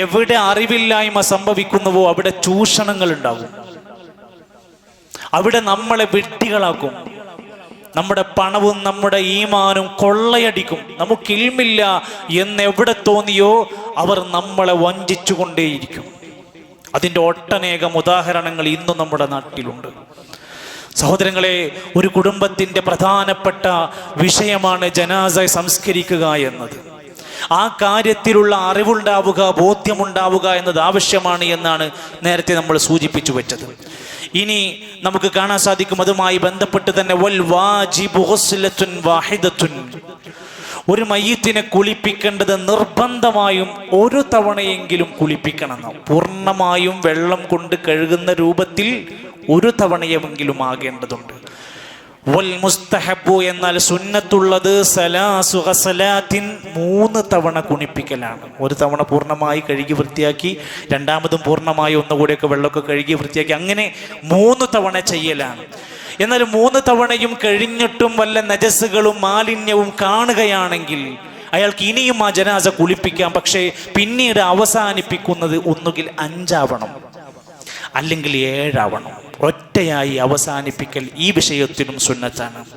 എവിടെ അറിവില്ലായ്മ സംഭവിക്കുന്നുവോ അവിടെ ചൂഷണങ്ങൾ ഉണ്ടാകും. അവിടെ നമ്മളെ വെട്ടികളാക്കും. നമ്മുടെ പണവും നമ്മുടെ ഈമാനും കൊള്ളയടിക്കും. നമുക്ക് ഇൽമില്ല എന്ന് എവിടെ തോന്നിയോ അവർ നമ്മളെ വഞ്ചിച്ചു കൊണ്ടേയിരിക്കും. അതിൻ്റെ ഒട്ടനേകം ഉദാഹരണങ്ങൾ ഇന്നും നമ്മുടെ നാട്ടിലുണ്ട്. സഹോദരങ്ങളെ, ഒരു കുടുംബത്തിൻ്റെ പ്രധാനപ്പെട്ട വിഷയമാണ് ജനാസ സംസ്കരിക്കുക എന്നത്. ആ കാര്യത്തിലുള്ള അറിവുണ്ടാവുക, ബോധ്യമുണ്ടാവുക എന്നത് ആവശ്യമാണ് എന്നാണ് നേരത്തെ നമ്മൾ സൂചിപ്പിച്ചു വെച്ചത്. ഇനി നമുക്ക് കാണാൻ സാധിക്കും അതുമായി ബന്ധപ്പെട്ട് തന്നെ വൽ വാജിബു ഗുസ്ലത്തുൻ വാഹിദത്തുൻ, ഒരു മയ്യിത്തിനെ കുളിപ്പിക്കേണ്ടത് നിർബന്ധമായും ഒരു തവണയെങ്കിലും കുളിപ്പിക്കണം. പൂർണ്ണമായും വെള്ളം കൊണ്ട് കഴുകുന്ന രൂപത്തിൽ ഒരു തവണയെങ്കിലും ആകേണ്ടതുണ്ട്. വൽ മുസ്തഹബു, എന്നാൽ സുന്നത്തുള്ളത് സലാസു ഗസലാത്തിൻ, 3 തവണ കുളിപ്പിക്കലാണ്. ഒരു തവണ പൂർണ്ണമായി കഴുകി വൃത്തിയാക്കി, രണ്ടാമതും പൂർണ്ണമായി ഒന്നുകൂടെയൊക്കെ വെള്ളമൊക്കെ കഴുകി വൃത്തിയാക്കി, അങ്ങനെ 3 തവണ ചെയ്യലാണ്. എന്നാൽ 3 തവണയും കഴിഞ്ഞിട്ടും വല്ല നജസ്സുകളും മാലിന്യവും കാണുകയാണെങ്കിൽ അയാൾക്ക് ഇനിയും ആ ജനാസ കുളിപ്പിക്കാം. പക്ഷേ പിന്നീട് അവസാനിപ്പിക്കുന്നത് ഒന്നുകിൽ 5 ആവണം, അല്ലെങ്കിൽ 7 ആവണം. ഒറ്റയായി അവസാനിപ്പിക്കൽ ഈ വിഷയത്തിനും സുന്നത്താണ്.